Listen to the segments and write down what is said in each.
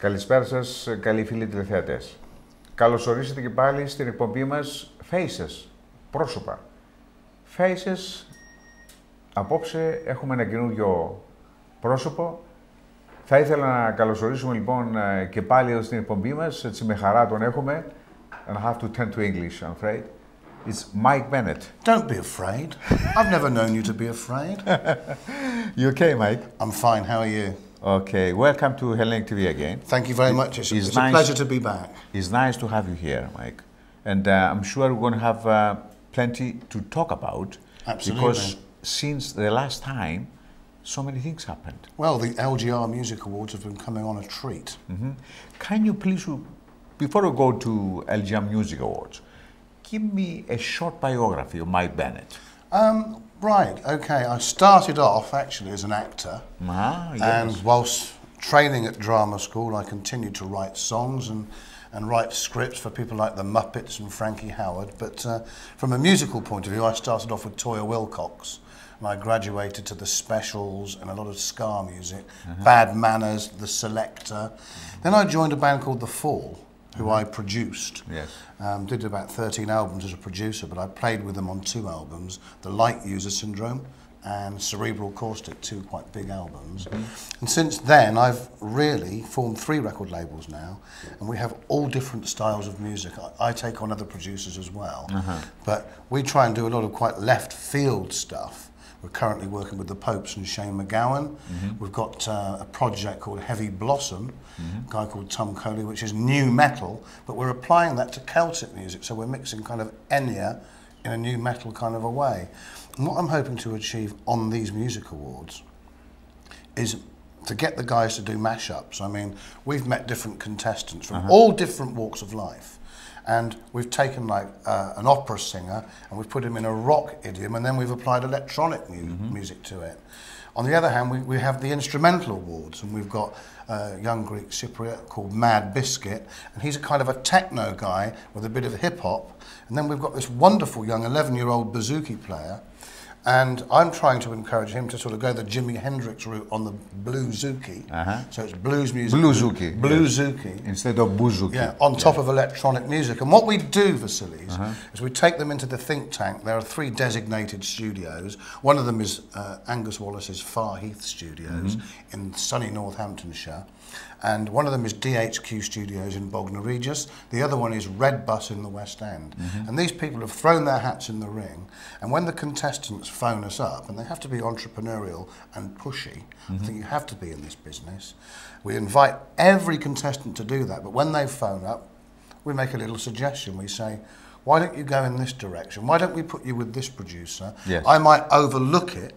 Καλησπέρα σας, καλοί φίλοι τηλεθεατές. Καλώς ορίσατε και πάλι στην εκπομπή μας Faces, πρόσωπα. Faces, απόψε έχουμε ένα καινούργιο πρόσωπο. Θα ήθελα να καλωσορίσουμε λοιπόν και πάλι εδώ στην εκπομπή μας, έτσι με χαρά τον έχουμε. And I have to turn to English, I'm afraid. It's Mike Bennett. Don't be afraid. I've never known you to be afraid. You okay, Mike? I'm fine, how are you? Okay, welcome to Hellenic TV again. Thank you very much. It's a pleasure to be back. It's nice to have you here, Mike. And I'm sure we're going to have plenty to talk about. Absolutely. Because since the last time, so many things happened. Well, the LGM Music Awards have been coming on a treat. Mm-hmm. Can you please, before we go to LGM Music Awards, give me a short biography of Mike Bennett. Right, okay. I started off actually as an actor. Yes. And whilst training at drama school, I continued to write songs and write scripts for people like the Muppets and Frankie Howard. But from a musical point of view, I started off with Toyah Willcox. And I graduated to the Specials and a lot of ska music, Bad Manners, The Selector. Then I joined a band called The Fall, who I produced. Yes. Did about 13 albums as a producer, but I played with them on 2 albums, The Light User Syndrome and Cerebral Caustic, 2 quite big albums. And since then, I've really formed 3 record labels now, and we have all different styles of music. I take on other producers as well, but we try and do a lot of quite left field stuff. We're currently working with the Popes and Shane MacGowan. We've got a project called Heavy Blossom, a guy called Tom Coley, which is new metal, but we're applying that to Celtic music, so we're mixing kind of Enya in a new metal kind of a way. And what I'm hoping to achieve on these music awards is to get the guys to do mashups. I mean, we've met different contestants from all different walks of life. And we've taken like an opera singer and we've put him in a rock idiom, and then we've applied electronic music to it. On the other hand, we have the instrumental awards, and we've got a young Greek Cypriot called Mad Biscuit, and he's a kind of a techno guy with a bit of hip hop. And then we've got this wonderful young 11-year-old bouzouki player, and I'm trying to encourage him to sort of go the Jimi Hendrix route on the bluesouki. So it's blues music. Bluesouki. Bluesouki. Yes. Instead of bouzouki. Yeah, on top of electronic music. And what we do, Vasilis, is we take them into the think tank. There are 3 designated studios. One of them is Angus Wallace's Far Heath Studios in sunny Northamptonshire. And one of them is DHQ Studios in Bognor Regis. The other one is Red Bus in the West End. And these people have thrown their hats in the ring. And when the contestants phone us up, and they have to be entrepreneurial and pushy, I think you have to be in this business, we invite every contestant to do that. But when they phone up, we make a little suggestion. We say, why don't you go in this direction? Why don't we put you with this producer? Yes. I might overlook it.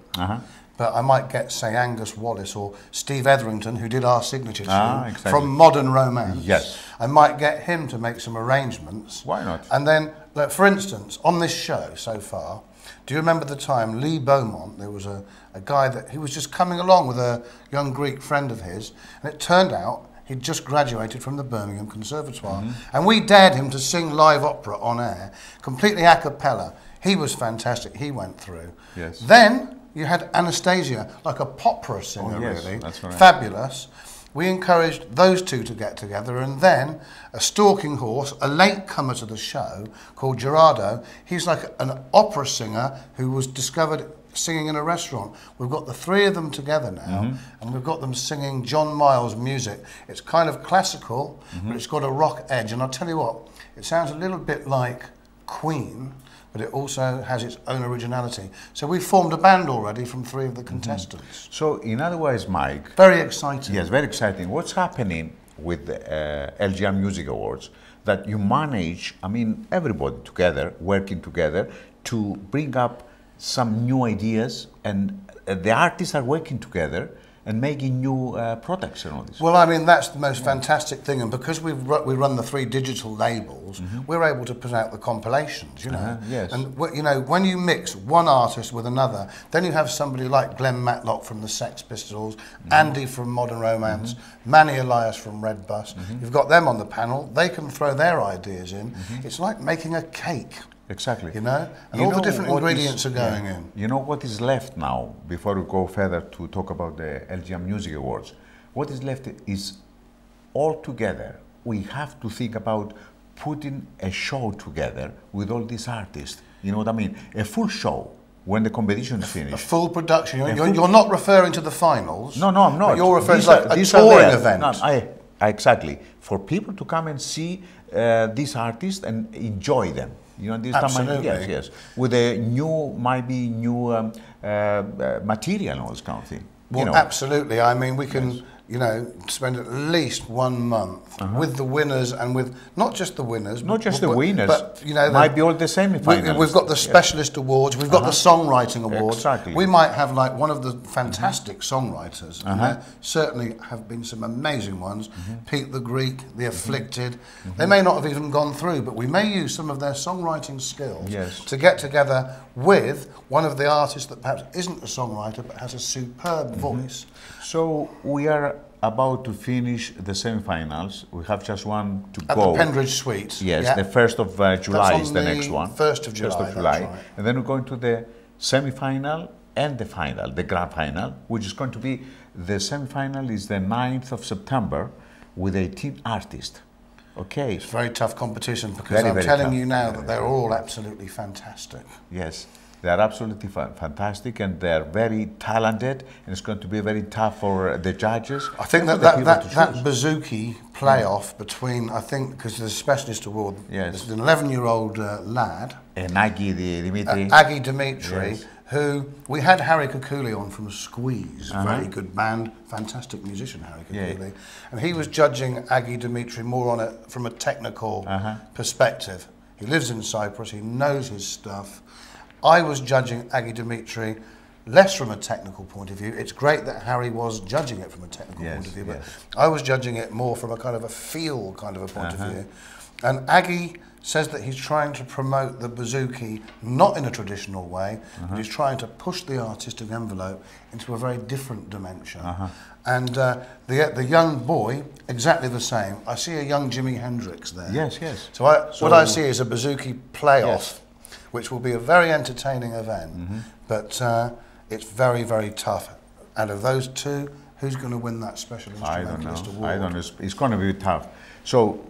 But I might get, say, Angus Wallace or Steve Etherington, who did our signature tune from Modern Romance. Yes. I might get him to make some arrangements. Why not? And then, like, for instance, on this show so far, do you remember the time Lee Beaumont, there was a guy that he was just coming along with a young Greek friend of his, and it turned out he'd just graduated from the Birmingham Conservatoire. And we dared him to sing live opera on air, completely a cappella. He was fantastic. He went through. Yes. Then you had Anastasia, like a opera singer, really. That's right. Fabulous. We encouraged those 2 to get together, and then a stalking horse, a latecomer to the show, called Gerardo. He's like an opera singer who was discovered singing in a restaurant. We've got the 3 of them together now, and we've got them singing John Miles music. It's kind of classical, but it's got a rock edge. And I'll tell you what, it sounds a little bit like Queen, but it also has its own originality. So we've formed a band already from 3 of the contestants. So, in other words, Mike... Very exciting. Yes, very exciting. What's happening with the LGM Music Awards, that you manage, I mean, everybody together, working together, to bring up some new ideas, and the artists are working together and making new products and all this. Well, I mean, that's the most fantastic thing, and because we run the 3 digital labels, we're able to put out the compilations, you know. Yes. And you know, when you mix one artist with another, then you have somebody like Glenn Matlock from the Sex Pistols, Andy from Modern Romance, Manny Elias from Red Bus. You've got them on the panel. They can throw their ideas in. It's like making a cake. Exactly. You know? And all the different ingredients are going in. You know what is left now, before we go further to talk about the LGM Music Awards? What is left is all together, we have to think about putting a show together with all these artists. You know what I mean? A full show when the competition is finished. A full production. You're not referring to the finals. No, I'm not. You're referring to like a touring event. No, exactly. For people to come and see these artists and enjoy them. You know, this Absolutely. Yes. With a new, maybe new material and all this kind of thing. Well, absolutely. I mean, we can, you know, spend at least 1 month with the winners and with not just the winners, not just the winners, but you know, might be all the semi-finals. We've got the specialist awards, we've got the songwriting awards. Exactly. We might have like one of the fantastic songwriters. And there certainly have been some amazing ones. Pete the Greek, The Afflicted. They may not have even gone through, but we may use some of their songwriting skills to get together with one of the artists that perhaps isn't a songwriter but has a superb voice. So we are about to finish the semi-finals. We have just one to go. At the Pendridge Suite. Yes, the 1st of July is the next one. 1st of July. 1st of July. That's right. And then we're going to the semi-final and the final, the grand final, which is going to be, the semi-final is the 9th of September with 18 artists. Okay. It's very tough competition because I'm telling you now that they're all absolutely fantastic. Yes. They are absolutely fantastic and they're very talented, and it's going to be very tough for the judges. I think that Bouzouki playoff between, I think, because there's a specialist award, there's an 11-year-old lad, and Aggie Dimitri. Aggie Dimitri, who we had Harry Kukuli on from Squeeze, very good band, fantastic musician Harry Kukuli, and he was judging Aggie Dimitri more on it from a technical perspective. He lives in Cyprus, he knows his stuff. I was judging Aggie Dimitri less from a technical point of view. It's great that Harry was judging it from a technical point of view, but I was judging it more from a kind of a feel kind of a point of view. And Aggie says that he's trying to promote the bouzouki not in a traditional way, but he's trying to push the artistic envelope into a very different dimension. And the young boy, exactly the same. I see a young Jimi Hendrix there. Yes. So what I see is a bouzouki playoff, which will be a very entertaining event, but it's very, very tough. Out of those two, who's going to win that special instrumentalist award? I don't know. It's going to be tough. So,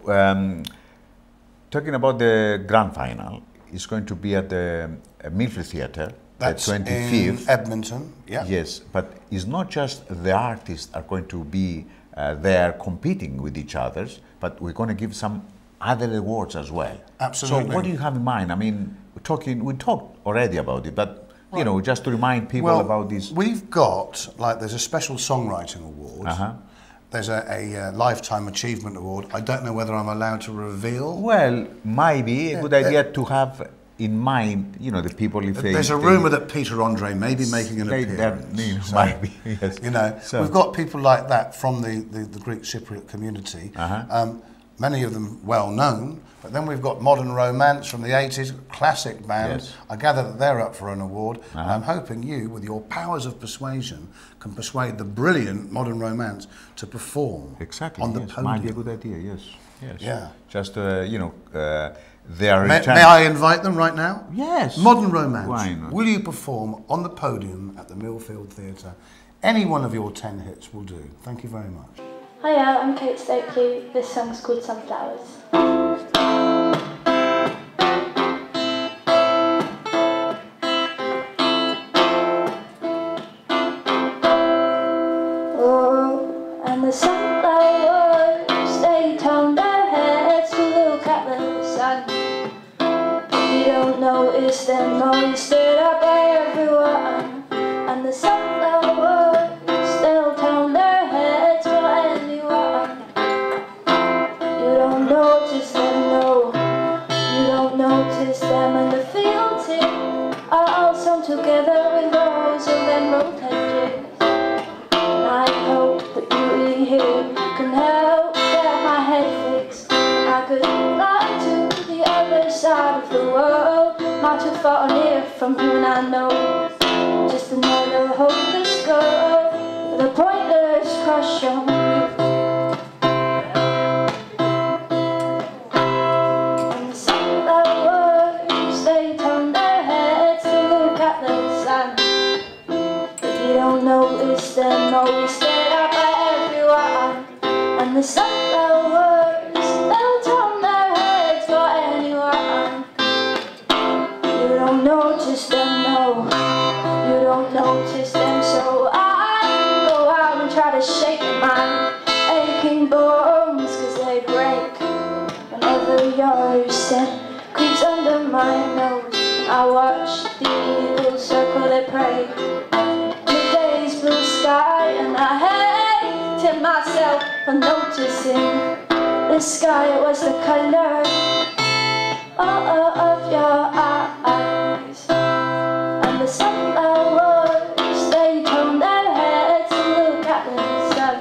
talking about the grand final, it's going to be at the Milford Theatre, that's the 25th. in Edmonton, Yes, but it's not just the artists are going to be there competing with each other, but we're going to give some other awards as well. Absolutely. So what do you have in mind? I mean, we talked already about it, but you know, just to remind people about this. We've got, like, there's a special songwriting award. There's a Lifetime Achievement Award. I don't know whether I'm allowed to reveal. Well, maybe a good idea to have in mind, you know, the people if they... There's a rumour that Peter Andre may be making an appearance. Maybe, yes. You know, we've got people like that from the Greek Cypriot community. Many of them well known, but then we've got Modern Romance from the 80s, classic band. I gather that they're up for an award. And I'm hoping you, with your powers of persuasion, can persuade the brilliant Modern Romance to perform on the podium. Might be a good idea, yes. Yeah. Just, you know, they are... May I invite them right now? Yes. Modern Romance. Why not? Will you perform on the podium at the Millfield Theatre? Any one of your 10 hits will do. Thank you very much. Hiya, I'm Kate Stokely. This song's called Sunflowers. Oh, and the sunflowers, they turn their heads to look at the sun. You don't notice them, no, you stood up everyone. And the sunflowers, they'll turn their heads for anyone. You don't notice them, no, you don't notice them. And the fields here are all sewn together with rows of emerald hedges. And I hope that beauty here can help get my head fixed. I could fly to the other side of the world, not too far near from you, and I know just another hopeless girl with a pointless crush on you. And the sunflowers, they turn their heads to look at the sun. If you don't notice them, no, you stare up at everyone. And the sunflowers, don't notice them, no. You don't notice them, so I go out and try to shake my aching bones, 'cause they break whenever your scent creeps under my nose. I watch the eagles circle their prey in the day's blue sky, and I hated myself for noticing the sky was the color of your eyes. And the sunflowers, they turn their heads to look at the sun.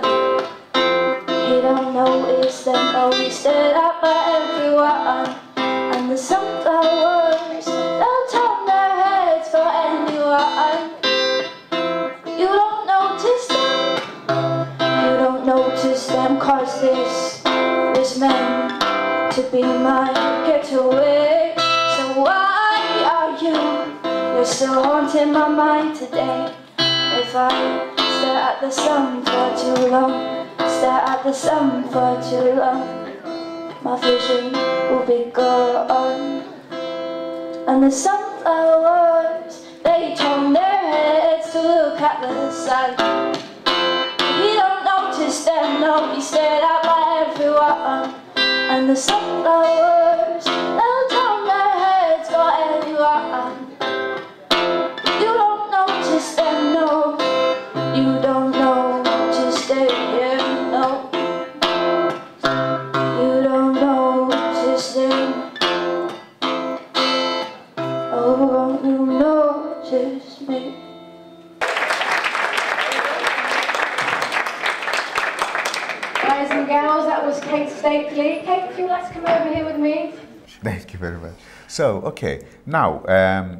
You don't notice them, always stood up by everyone. And the sunflowers, they'll turn their heads for anyone. You don't notice them, you don't notice them, 'cause this is meant to be my getaway. So why are you, you're still haunting my mind today? If I stare at the sun for too long, stare at the sun for too long, my vision will be gone. And the sunflowers, they turn their heads to look at the sun. You don't notice them, no, you stared at by everyone. And the sunflowers, they'll turn their heads for anyone. You don't notice them, no. You don't notice them, no. You don't notice them. Oh, won't you notice me? Guys and gals, that was Kate Stately. Kate, if you'd like to come over here with me. Thank you very much. So, okay, now,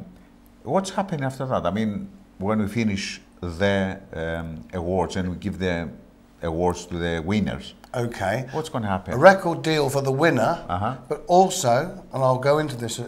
what's happening after that? I mean, when we finish the awards and we give the awards to the winners, Okay. what's going to happen? A record deal for the winner, but also, and I'll go into this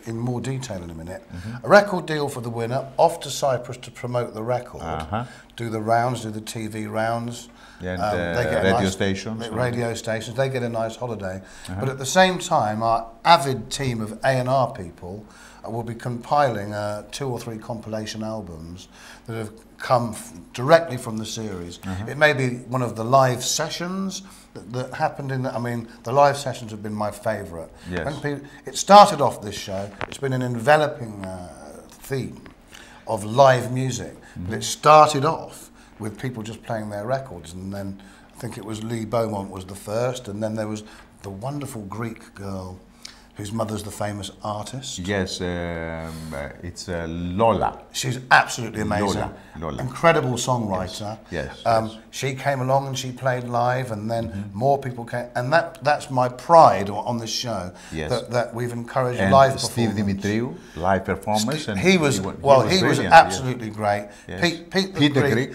in more detail in a minute, a record deal for the winner, off to Cyprus to promote the record, do the rounds, do the TV rounds. And they get radio stations. Radio stations, they get a nice holiday. But at the same time, our avid team of A&R people will be compiling 2 or 3 compilation albums that have come directly from the series. It may be one of the live sessions that happened in, I mean, the live sessions have been my favourite. Yes. It started off this show, it's been an enveloping theme of live music, but it started off with people just playing their records, and then I think it was Lee Beaumont was the first, and then there was the wonderful Greek girl whose mother's the famous artist. Yes, it's Lola. She's absolutely amazing. Lola. Incredible songwriter. Yes. She came along and she played live, and then more people came, and that's my pride on this show. Yes. That we've encouraged And live Steve performance. Dimitriou, live performance. And He was brilliant, absolutely great. Yes. Pete the Greek, Greek,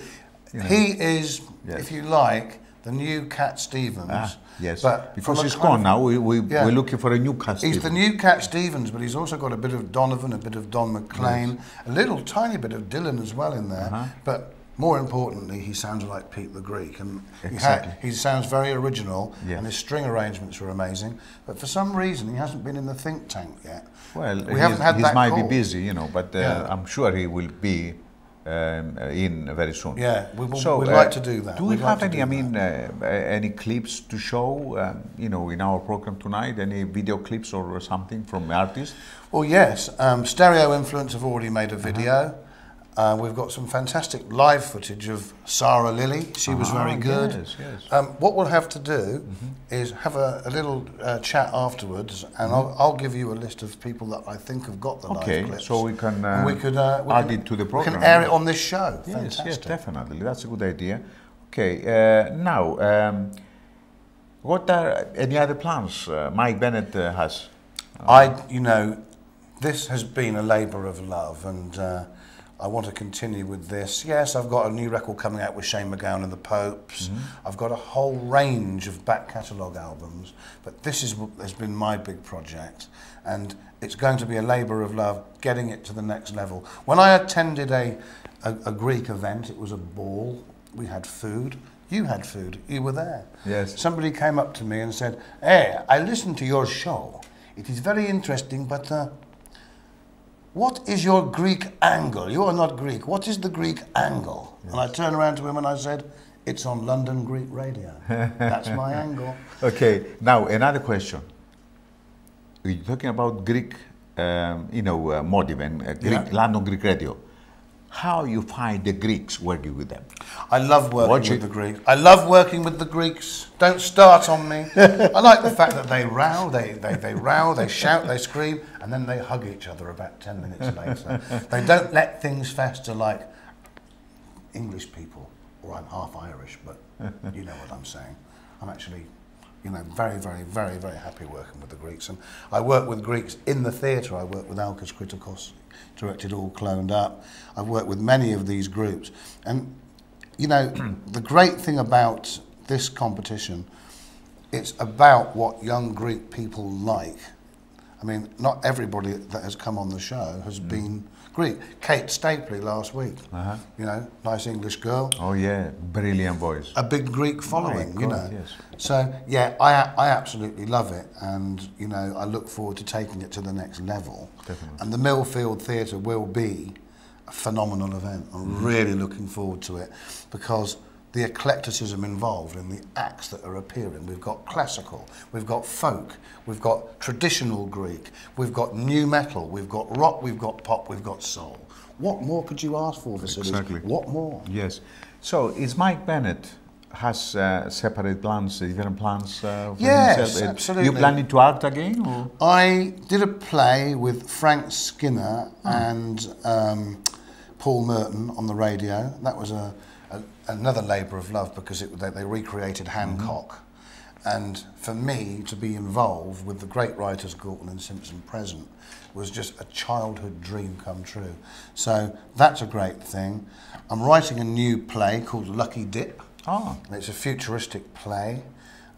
you know. he is, Yes. if you like, the new Cat Stevens. Yes, but because from a he's kind gone of- now. We're Yeah. looking for a new cast. He's the new Cat Stevens, but he's also got a bit of Donovan, a bit of Don McLean, a little tiny bit of Dylan as well in there. But more importantly, he sounds like Pete the Greek, and Exactly. he sounds very original, Yes. and his string arrangements are amazing. But for some reason, he hasn't been in the think tank yet. Well, we haven't had he that might call. be busy, you know, but Yeah. I'm sure he will be in very soon. Yeah, we'd So, like to do that. Do we We'd like have to any? do I mean, any clips to show? You know, in our program tonight, any video clips or something from artists? Well, yes. Stereo Influence have already made a video. We've got some fantastic live footage of Sarah Lilly. She was very good. Yes, yes. What we'll have to do is have a little chat afterwards, and I'll give you a list of people that I think have got the live clips. So we can And we could add it to the program. We can air it on this show. Yes, Fantastic. yes, definitely. That's a good idea. Okay, now, what are any other plans Mike Bennett has? You know, this has been a labour of love, and I want to continue with this. Yes, I've got a new record coming out with Shane MacGowan and the Popes. I've got a whole range of back catalogue albums, but this has been my big project, and it's going to be a labour of love, getting it to the next level. When I attended a Greek event, it was a ball, we had food. You had food, you were there. Yes. Somebody came up to me and said, "Hey, I listened to your show. It is very interesting, but what is your Greek angle? You are not Greek. What is the Greek angle? Yes. And I turned around to him and I said, it's on London Greek radio. That's my angle. Okay, now another question. You're talking about Greek, motive and Greek, London Greek radio. How you find the Greeks working with them? I love working with the Greeks. I love working with the Greeks. Don't start on me. I like the fact that they row, they shout, they scream, and then they hug each other about 10 minutes later. They don't let things fester like English people, or I'm half Irish, but you know what I'm saying. I'm actually, very, very, very, very happy working with the Greeks. And I work with Greeks in the theatre. I work with Alkis Kritikos, directed All Cloned Up. I've worked with many of these groups. And, the great thing about this competition, it's about what young Greek people like. I mean, not everybody that has come on the show has been Greek. Kate Stapley last week, nice English girl. Oh yeah, brilliant voice. A big Greek following, Yes. So yeah, I absolutely love it, and I look forward to taking it to the next level. Definitely. And the Millfield Theatre will be a phenomenal event. I'm really looking forward to it, because the eclecticism involved in the acts that are appearing. We've got classical, we've got folk, we've got traditional Greek, we've got new metal, we've got rock, we've got pop, we've got soul. What more could you ask for, Vasilis? Exactly. What more? Yes. So is Mike Bennett has separate plans, different plans for yes, himself? Absolutely. You planning to act again? Or? I did a play with Frank Skinner and Paul Merton on the radio. That was another labour of love, because they recreated Hancock. And for me to be involved with the great writers Galton and Simpson present was just a childhood dream come true. So that's a great thing. I'm writing a new play called Lucky Dip. Oh. It's a futuristic play.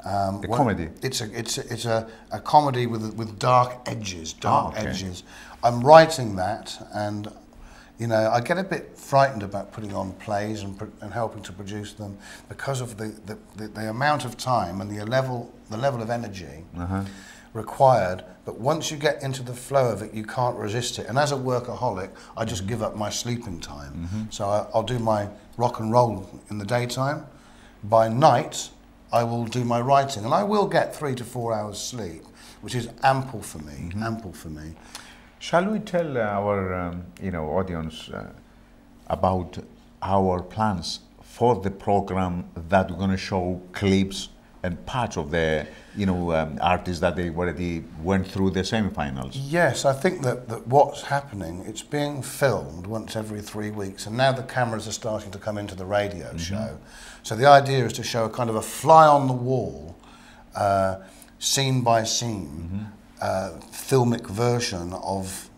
A comedy? It's a comedy with dark edges, edges. I'm writing that, and I get a bit frightened about putting on plays and helping to produce them, because of the amount of time and the level of energy required. But once you get into the flow of it, you can't resist it. And as a workaholic, I just give up my sleeping time. So I'll do my rock and roll in the daytime. By night, I will do my writing, and I will get 3 to 4 hours sleep, which is ample for me. Ample for me. Shall we tell our audience about our plans for the program, that we're going to show clips and parts of the artists that they already went through the semi-finals? Yes, I think that what's happening, it's being filmed once every 3 weeks, and now the cameras are starting to come into the radio show. So the idea is to show a kind of a fly-on-the-wall, scene by scene, filmic version of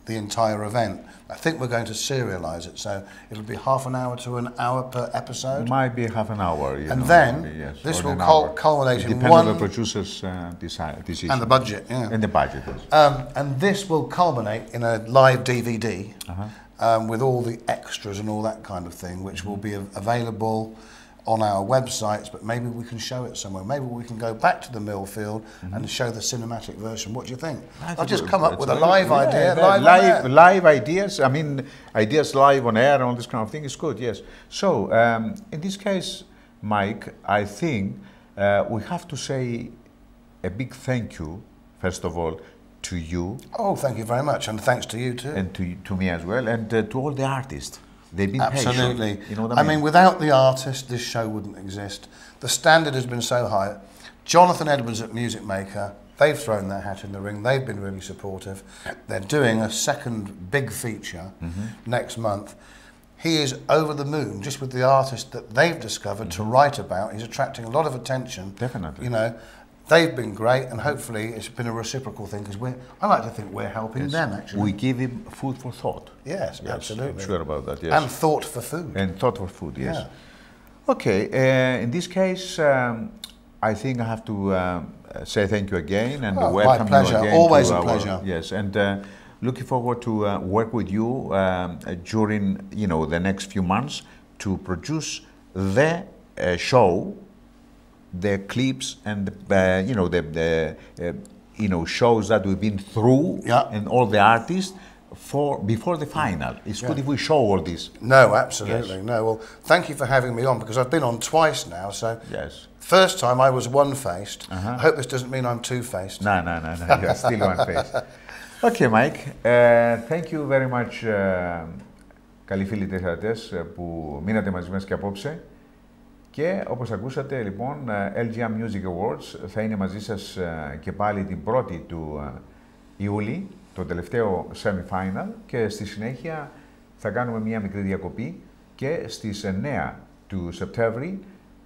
the entire event. I think we're going to serialise it, so it'll be half an hour to an hour per episode. Might be half an hour. And then this will culminate in one... Depending on the producer's decision. And the budget, yeah. And the budget. And this will culminate in a live DVD with all the extras and all that kind of thing, which will be available on our websites, but maybe we can show it somewhere. Maybe we can go back to the Millfield and show the cinematic version. What do you think? I've just come up with a live idea. Live ideas. I mean, ideas live on air and all this kind of thing is good, yes. So, in this case, Mike, I think we have to say a big thank you, first of all, to you. Oh, thank you very much, and thanks to you too. And to me as well, and to all the artists. They've been absolutely. Patient, you know what I mean? Without the artist, this show wouldn't exist. The standard has been so high. Jonathan Edwards at Music Maker, they've thrown their hat in the ring. They've been really supportive. They're doing a second big feature next month. He is over the moon just with the artist that they've discovered to write about. He's attracting a lot of attention. Definitely. They've been great, and hopefully it's been a reciprocal thing, because I like to think we're helping them, actually. We give him food for thought. Yes, absolutely. I'm sure about that, yes. And thought for food. And thought for food, yes. Yeah. Okay, in this case, I think I have to say thank you again and welcome my pleasure. You again. Always a pleasure. Yes, and looking forward to work with you during the next few months to produce the show, the clips and the shows that we've been through, and all the artists before the final. It's good if we show all this. No, absolutely. Yes. No, well, thank you for having me on, because I've been on twice now, so... Yes. First time I was one-faced. I hope this doesn't mean I'm two-faced. No, you're still one-faced. Okay, Mike. Thank you very much, καλοί φίλοι τηλεθεατές που μείνατε μαζί μας και απόψε. Και όπως ακούσατε, λοιπόν, LGM Music Awards θα είναι μαζί σας και πάλι την 1η του Ιούλη, το τελευταίο semi-final, και στη συνέχεια θα κάνουμε μια μικρή διακοπή και στις 9 του Σεπτέμβρη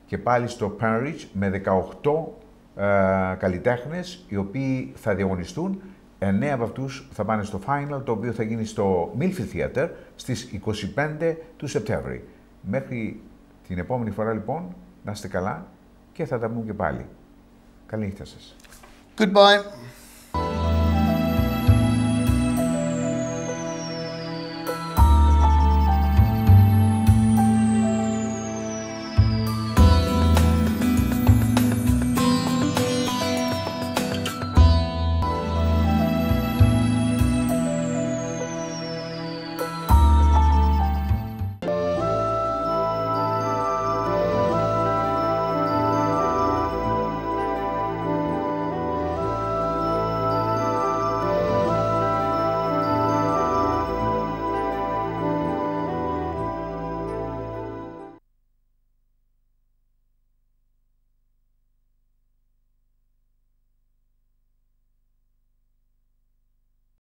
και πάλι στο PANAGI με 18 καλλιτέχνες οι οποίοι θα διαγωνιστούν. 9 από αυτούς θα πάνε στο final, το οποίο θα γίνει στο Milfield Theatre στις 25 του Σεπτέμβρη. Μέχρι την επόμενη φορά, λοιπόν, να είστε καλά και θα τα πούμε και πάλι. Καλή νύχτα σας. Goodbye.